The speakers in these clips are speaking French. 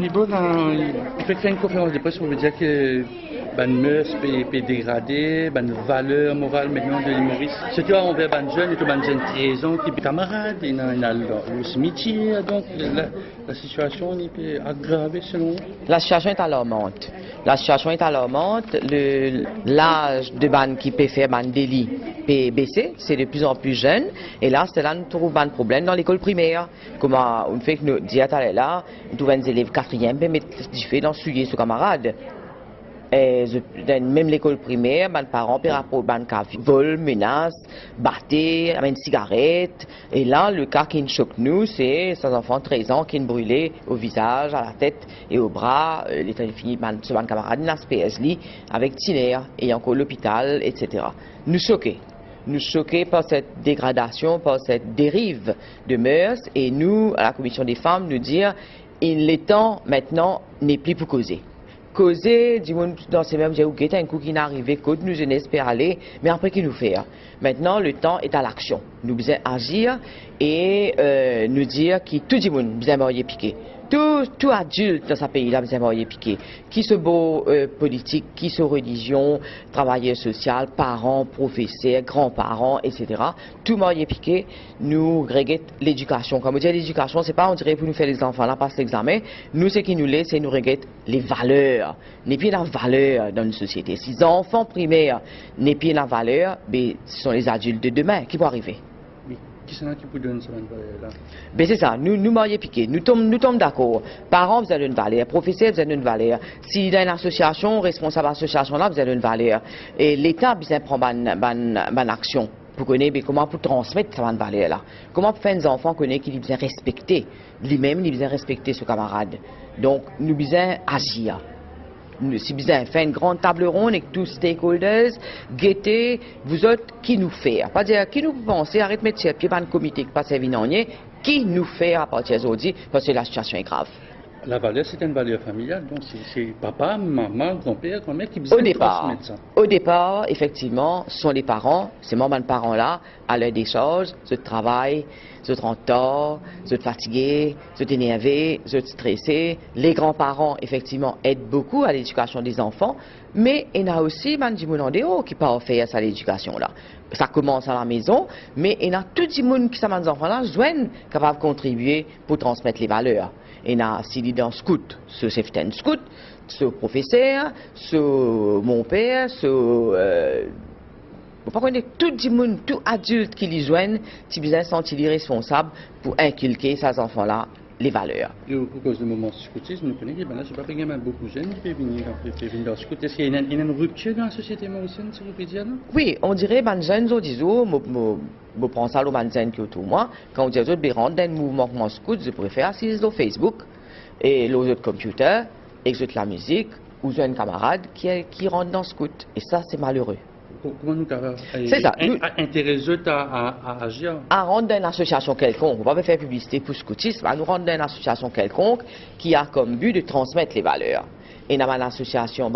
Mais bon, il fait faire une conférence de presse pour vous dire que les mœurs peut dégrader, les valeurs morales maintenant de l'humoriste. Surtout envers les jeunes, et les jeunes 13 ans qui sont camarades, ils ont le cimetière, donc la situation est aggravée selon vous. La situation est alarmante. La situation est alarmante. L'âge de ban qui peut faire ban délit peut baisser, c'est de plus en plus jeune. Et là, c'est là nous trouvons un problème dans l'école primaire. Comment on fait que nous disons là, nous trouvons des élèves quatrième, peut mettre du fait dans souiller ce camarade. Et même l'école primaire, les parents peuvent rapporter des vol, menaces, battre, amènent cigarettes. Et là, le cas qui nous choque nous, c'est ces enfants de 13 ans qui sont brûlés au visage, à la tête et au bras. L'état fini ce camarade dans PSLI avec Tiner et encore l'hôpital, etc. Nous choqués. Nous choqués par cette dégradation, par cette dérive de mœurs. Et nous, à la commission des femmes, nous dire le temps maintenant n'est plus pour causer. Causer, dans ces mêmes jours, un coup qui n'est arrivé, que nous espérons aller, mais après qui nous fait. Maintenant, le temps est à l'action. Nous devons agir et nous dire que tout le monde besoin de piquer. Tout adulte dans ce pays-là besoin de piquer. Qui se beau politique, qui se religion, travailleur social, parents, professeurs, grands-parents, etc. Tout le monde piqué. Nous regrettons l'éducation. Comme on dit, l'éducation, c'est pas on dirait pour nous faire les enfants là passer l'examen. Nous, ce qui nous laisse, c'est nous regrettons les valeurs. N'est plus la valeur dans une société. Si les enfants primaires n'est plus la valeur, ben, ce sont les adultes de demain qui vont arriver. Qui c'est qui vous donne cette valeur-là? Ben c'est ça, nous marions piqué, nous tombons d'accord. Parents, vous avez une valeur, professeurs, vous avez une valeur. Si dans une association, responsable de l'association là, vous avez une valeur. Et l'État, besoin prendre une action pour connaître comment pour transmettre cette valeur-là. Comment pour faire des enfants connaître qu'il besoin respecter lui-même, il besoin respecter ses camarades. Donc, nous besoin agir. Si vous avez fait une grande table ronde avec tous les stakeholders, guetter, vous autres, qui nous fait? Pas dire qui nous pensez, arrête de mettre sur pied par un comité qui passe à Vinogné, qui nous fait à partir d'aujourd'hui, parce que la situation est grave. La valeur, c'est une valeur familiale, donc c'est papa, maman, grand-père, grand-mère qui besoin de transmettre ça. Au départ, effectivement, ce sont les parents, ces moments de parents-là, à l'heure des choses, ce travail, ce en tort, ce fatigué, ce énervé, ce stressé. Les grands-parents, effectivement, aident beaucoup à l'éducation des enfants, mais il y a aussi des gens qui peuvent faire ça l'éducation-là. Ça commence à la maison, mais il y a tout le monde qui sont des enfants-là, capables de contribuer pour transmettre les valeurs. Il y a si dans scout, ce c'est un scout, ce professeur, ce mon père, ce pas connaître tout le monde, tout adulte qui les joignent, qui besoin de sentir responsable pour inculquer ces enfants-là les valeurs. Et au cause du moment scoutisme, nous connaissons que je ne sais pas beaucoup de jeunes qui peuvent venir dans le scout. Est-ce qu'il y a une rupture dans la société mauricienne, si vous pouvez dire? Oui, on dirait que les jeunes, je prends ça aux jeunes qui autour de moi, quand on dit qu'ils rentrent dans le mouvement scout, je préfère s'ils sur Facebook et les autres computers, et la musique, ou jeunes camarades qui rentrent dans le scout. Et ça, c'est malheureux. Comment nous intéresser à agir? À rendre dans une association quelconque, on ne va pas faire publicité pour le scoutisme, à nous rendre dans une association quelconque qui a comme but de transmettre les valeurs. Et dans une association,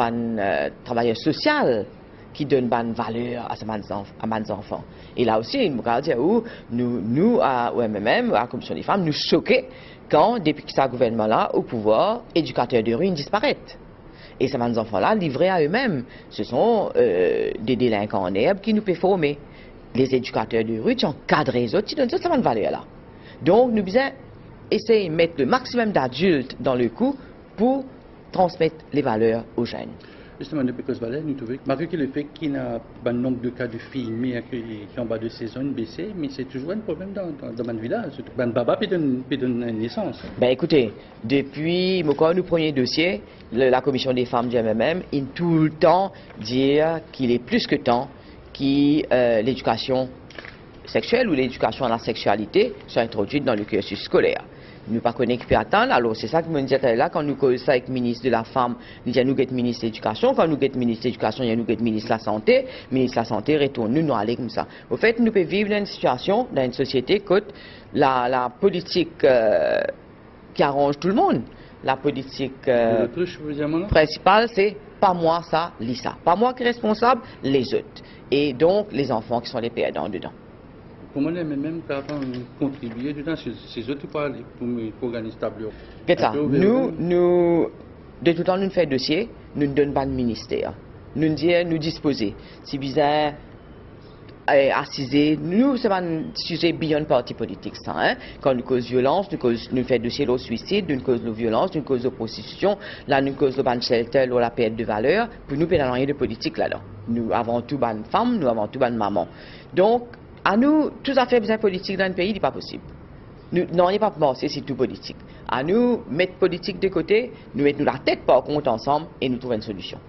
travailleur social qui donne une valeur à mes enfants. Et là aussi, il me dit où nous, à OMMM, à la Commission des femmes, nous choquons quand, depuis que ce gouvernement-là, au pouvoir, éducateurs de rue disparaissent. Et ces enfants-là, livrés à eux-mêmes, ce sont des délinquants en herbe qui nous peuvent former. Les éducateurs de rue qui encadrent les autres, qui donnent cette valeur-là. Donc, nous devons essayer de mettre le maximum d'adultes dans le coup pour transmettre les valeurs aux jeunes. Justement, depuis que Valère, nous trouvons que malgré le fait qu'il y a un nombre de cas de filles qui ont bas de saison baissé, mais c'est toujours un problème dans mon village. Ben Baba peut donner naissance. Ben écoutez, depuis nos premiers dossiers, la commission des femmes du MMM, il tout le temps dire qu'il est plus que temps que l'éducation sexuelle ou l'éducation à la sexualité soit introduite dans le cursus scolaire. Nous ne connaissons pas qui peut attendre. Alors, c'est ça que nous disons là, quand nous causons ça avec le ministre de la Femme, nous disons nous sommes ministre de l'Éducation. Quand nous sommes ministre de l'Éducation, nous sommes ministre de la Santé. Le ministre de la Santé retourne, nous allons comme ça. Au fait, nous pouvons vivre dans une situation, dans une société, que la politique qui arrange tout le monde, la politique principale, c'est pas moi ça, Lisa. Pas moi qui est responsable, les autres. Et donc, les enfants qui sont les perdants dedans. Pour moi, même qu'avant contribuer dedans, c'est eux qui parlent pour organiser table. Nous, de tout temps, nous faisons dossier, nous ne donnons pas de ministère. Nous disons, nous disposer. Si bizarre, assiser, nous, c'est pas un sujet beyond parti politique, ça, hein. Quand nous cause violence, nous faisons dossier de suicide, nous cause de violence, nous cause de prostitution, là, nous cause de ban shelter, ou la perte de valeur. Pour nous, il n'y a rien de politique là-dedans. Nous avons tout ban femme, nous avons tout ban maman. Donc, à nous, tout à fait besoin politique dans le pays, il n'est pas possible. Nous n'en est pas pensé, c'est tout politique. À nous, mettre politique de côté, nous mettons la tête par contre ensemble et nous trouvons une solution.